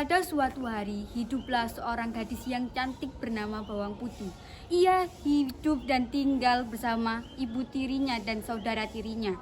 Pada suatu hari, hiduplah seorang gadis yang cantik bernama Bawang Putih. Ia hidup dan tinggal bersama ibu tirinya dan saudara tirinya.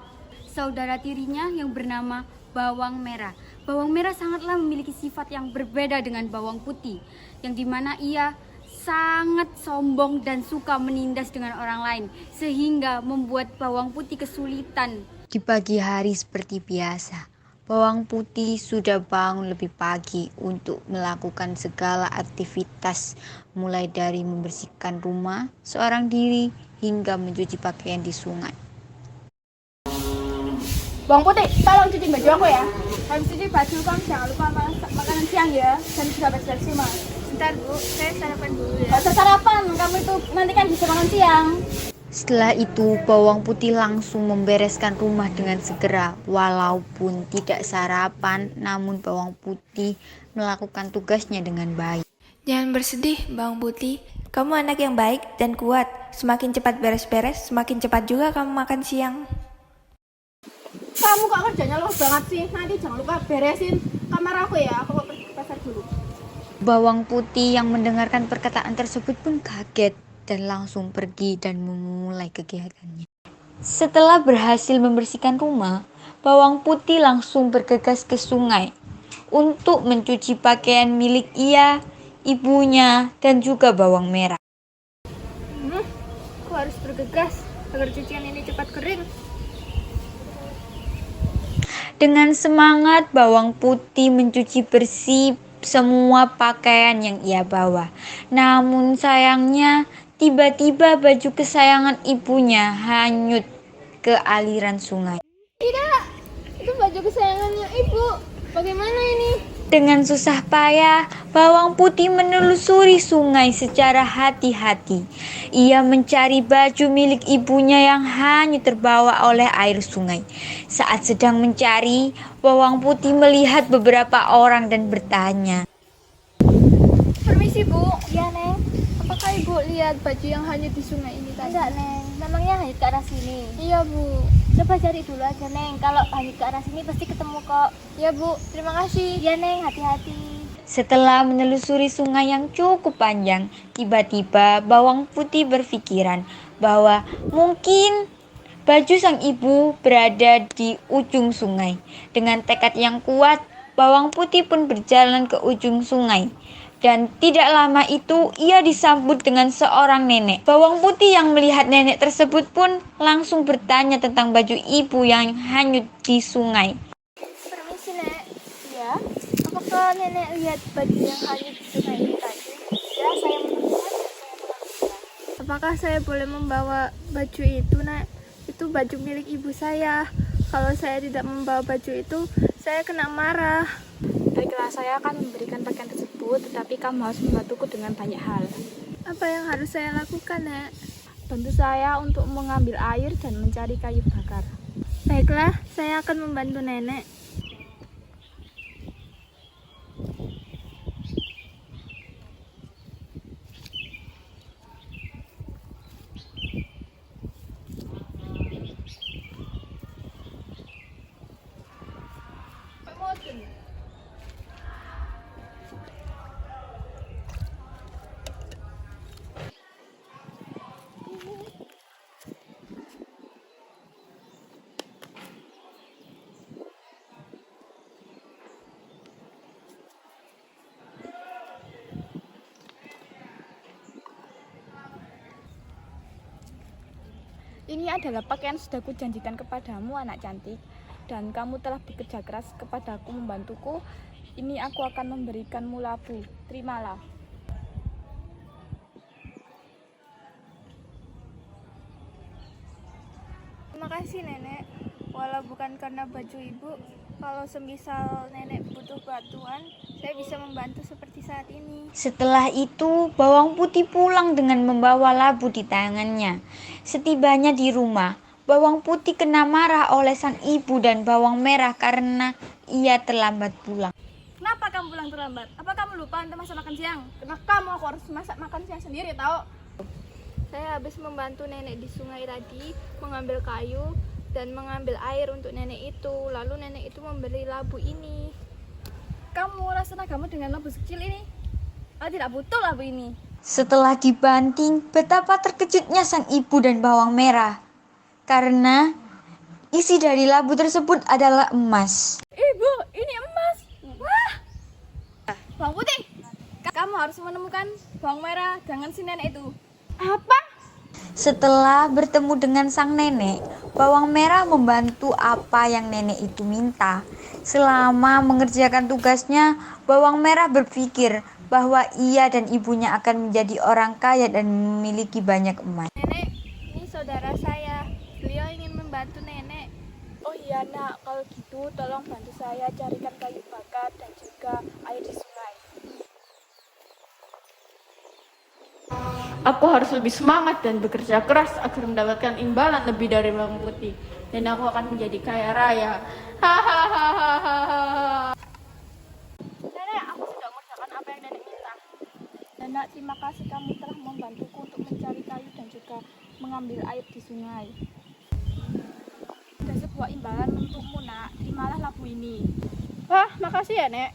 Saudara tirinya yang bernama Bawang Merah. Bawang Merah sangatlah memiliki sifat yang berbeda dengan Bawang Putih, yang dimana ia sangat sombong dan suka menindas dengan orang lain, sehingga membuat Bawang Putih kesulitan. Di pagi hari seperti biasa, Bawang Putih sudah bangun lebih pagi untuk melakukan segala aktivitas, mulai dari membersihkan rumah seorang diri hingga mencuci pakaian di sungai. Bawang Putih, tolong cuci baju aku ya. Habis cuci baju kamu jangan lupa makanan siang ya. Dan sudah beres mas. Bentar Bu, saya sarapan dulu ya. Gak usah sarapan, kamu itu nanti kan bisa makan siang. Setelah itu, Bawang Putih langsung membereskan rumah dengan segera. Walaupun tidak sarapan, namun Bawang Putih melakukan tugasnya dengan baik. Jangan bersedih, Bawang Putih. Kamu anak yang baik dan kuat. Semakin cepat beres-beres, semakin cepat juga kamu makan siang. Kamu kok kerjanya lama banget sih. Nanti jangan lupa beresin kamar aku ya. Aku mau pergi ke pasar dulu. Bawang Putih yang mendengarkan perkataan tersebut pun kaget dan langsung pergi dan memulai kegiatannya. Setelah berhasil membersihkan rumah, Bawang Putih langsung bergegas ke sungai untuk mencuci pakaian milik ia, ibunya, dan juga Bawang Merah. Aku harus bergegas agar cucian ini cepat kering. Dengan semangat, Bawang Putih mencuci bersih semua pakaian yang ia bawa. Namun sayangnya, tiba-tiba baju kesayangan ibunya hanyut ke aliran sungai. Tidak, itu baju kesayangannya ibu. Bagaimana ini? Dengan susah payah, Bawang Putih menelusuri sungai secara hati-hati. Ia mencari baju milik ibunya yang hanyut terbawa oleh air sungai. Saat sedang mencari, Bawang Putih melihat beberapa orang dan bertanya. Permisi Bu. Iya, Neng. Apakah ibu lihat baju yang hanyut di sungai ini tadi? Enggak, Neng. Memangnya hanyut ke arah sini? Iya Bu. Coba cari dulu aja, Neng. Kalau hanyut ke arah sini pasti ketemu kok. Iya Bu, terima kasih. Iya, Neng. Hati-hati. Setelah menelusuri sungai yang cukup panjang, tiba-tiba Bawang Putih berpikiran bahwa mungkin baju sang ibu berada di ujung sungai. Dengan tekad yang kuat, Bawang Putih pun berjalan ke ujung sungai. Dan tidak lama itu ia disambut dengan seorang nenek. Bawang Putih yang melihat nenek tersebut pun langsung bertanya tentang baju ibu yang hanyut di sungai. Permisi, Nek. Ya. Apakah Nenek lihat baju yang hanyut di sungai ini tadi? Ya, saya melihat. Apakah saya boleh membawa baju itu, Nak? Itu baju milik ibu saya. Kalau saya tidak membawa baju itu, saya kena marah. Baiklah, saya akan memberikan pakaian tersebut, tetapi kamu harus membantuku dengan banyak hal. Apa yang harus saya lakukan, Nak? Bantu saya untuk mengambil air dan mencari kayu bakar. Baiklah, saya akan membantu nenek. Ini adalah pakaian sudah kujanjikan kepadamu, anak cantik. Dan kamu telah bekerja keras kepadaku, membantuku. Ini aku akan memberikanmu labu. Terimalah. Terima kasih, Nenek. Walau bukan karena baju ibu, kalau semisal nenek butuh bantuan, saya bisa membantu seperti saat ini. Setelah itu, Bawang Putih pulang dengan membawa labu di tangannya. Setibanya di rumah, Bawang Putih kena marah oleh sang ibu dan Bawang Merah karena ia terlambat pulang. Kenapa kamu pulang terlambat? Apa kamu lupa untuk masak makan siang? Karena kamu aku harus masak makan siang sendiri, tahu? Saya habis membantu nenek di sungai tadi, mengambil kayu dan mengambil air untuk nenek itu. Lalu nenek itu memberi labu ini. kamu nguras tenagamu dengan labu sekecil ini? Kau tidak butuh labu ini. Setelah dibanting, betapa terkejutnya sang ibu dan bawang merah. Karena isi dari labu tersebut adalah emas. Ibu, ini emas. Wah. Bawang putih, kamu harus menemukan bawang merah dengan si nenek itu. Apa? Setelah bertemu dengan sang nenek, bawang merah membantu apa yang nenek itu minta. Selama mengerjakan tugasnya, bawang merah berpikir bahwa ia dan ibunya akan menjadi orang kaya dan memiliki banyak emas. Nenek, ini saudara saya. Beliau ingin membantu nenek. Oh iya nak, kalau gitu tolong bantu saya carikan kayu bakar dan juga air di sungai. Aku harus lebih semangat dan bekerja keras agar mendapatkan imbalan lebih dari bawang putih. Dan aku akan menjadi kaya raya. Hahaha. Nenek, aku sudah mengerjakan apa yang nenek minta. Nenek, terima kasih kamu telah membantuku untuk mencari kayu dan juga mengambil air di sungai. Ada sebuah imbalan untukmu nak, terimalah labu ini. Wah, makasih ya, Nek.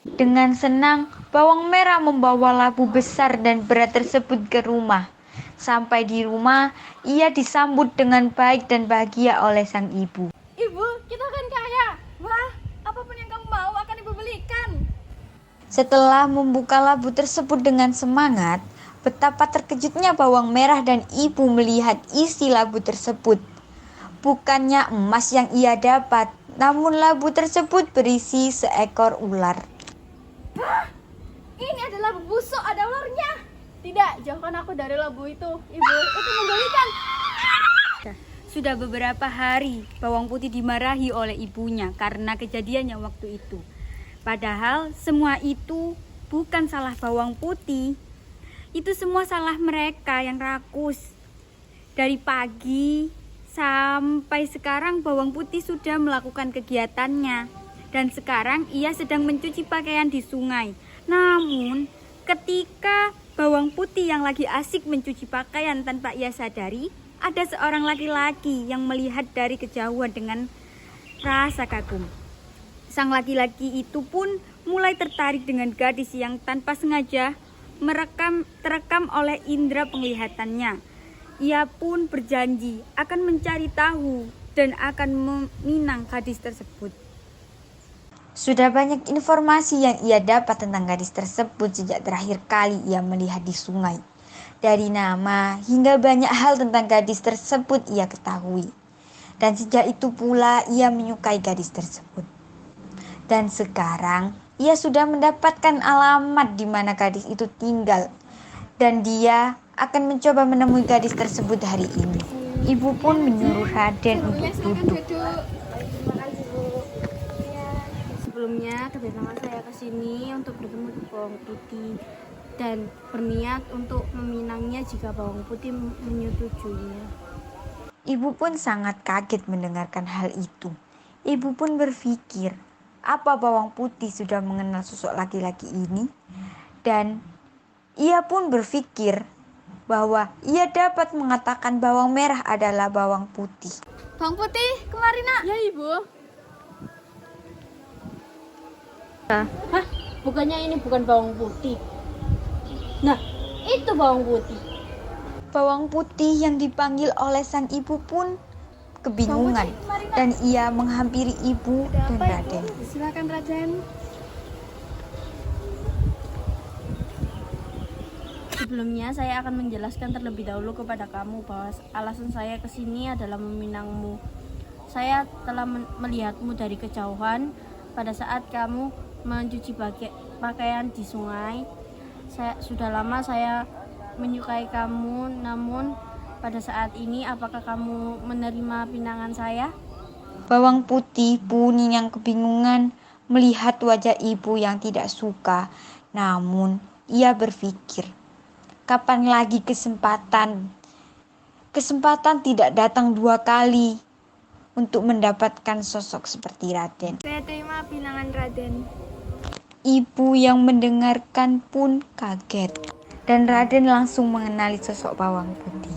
Dengan senang, bawang merah membawa labu besar dan berat tersebut ke rumah. Sampai di rumah, ia disambut dengan baik dan bahagia oleh sang ibu. Ibu, kita akan kaya. Wah, apapun yang kamu mau akan ibu belikan. Setelah membuka labu tersebut dengan semangat, betapa terkejutnya bawang merah dan ibu melihat isi labu tersebut. Bukannya emas yang ia dapat, namun labu tersebut berisi seekor ular. Ini adalah labu busuk, ada ularnya. Tidak, jauhkan aku dari labu itu. Ibu, itu menggelikan. Sudah beberapa hari bawang putih dimarahi oleh ibunya karena kejadiannya waktu itu. Padahal semua itu bukan salah bawang putih. Itu semua salah mereka yang rakus. Dari pagi sampai sekarang bawang putih sudah melakukan kegiatannya. Dan sekarang ia sedang mencuci pakaian di sungai. Namun ketika bawang putih yang lagi asik mencuci pakaian tanpa ia sadari, ada seorang laki-laki yang melihat dari kejauhan dengan rasa kagum. Sang laki-laki itu pun mulai tertarik dengan gadis yang tanpa sengaja terekam oleh indera penglihatannya. Ia pun berjanji akan mencari tahu dan akan meminang gadis tersebut. Sudah banyak informasi yang ia dapat tentang gadis tersebut sejak terakhir kali ia melihat di sungai. Dari nama hingga banyak hal tentang gadis tersebut ia ketahui. Dan sejak itu pula ia menyukai gadis tersebut. Dan sekarang ia sudah mendapatkan alamat di mana gadis itu tinggal. Dan dia akan mencoba menemui gadis tersebut hari ini. Ibu pun menyuruh Raden untuk duduk. Sebelumnya kedatangan saya ke sini untuk bertemu bawang putih dan berniat untuk meminangnya jika bawang putih menyetujuinya. Ibu pun sangat kaget mendengarkan hal itu. Ibu pun berpikir, apa bawang putih sudah mengenal sosok laki-laki ini? Dan ia pun berpikir bahwa ia dapat mengatakan bawang merah adalah bawang putih. Bawang putih, kemari nak. Ya ibu. Hah? Bukannya ini bukan bawang putih? Nah, itu bawang putih. Bawang putih yang dipanggil oleh sang ibu pun kebingungan dan ia menghampiri ibu dan Raden. Silakan Raden. Sebelumnya saya akan menjelaskan terlebih dahulu kepada kamu bahwa alasan saya ke sini adalah meminangmu. Saya telah melihatmu dari kejauhan pada saat kamu mencuci pakaian di sungai. Sudah lama saya menyukai kamu, namun pada saat ini apakah kamu menerima pinangan saya? Bawang putih pun yang kebingungan melihat wajah ibu yang tidak suka. Namun ia berpikir, kapan lagi kesempatan? Kesempatan tidak datang dua kali untuk mendapatkan sosok seperti Raden. Saya terima pinangan Raden. Ibu yang mendengarkan pun kaget dan Raden langsung mengenali sosok bawang putih.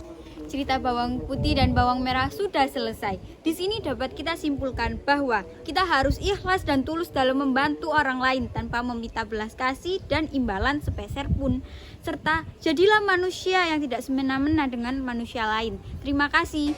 cerita bawang putih dan bawang merah sudah selesai. Di sini dapat kita simpulkan bahwa kita harus ikhlas dan tulus dalam membantu orang lain tanpa meminta belas kasih dan imbalan sepeser pun. Serta jadilah manusia yang tidak semena-mena dengan manusia lain. Terima kasih.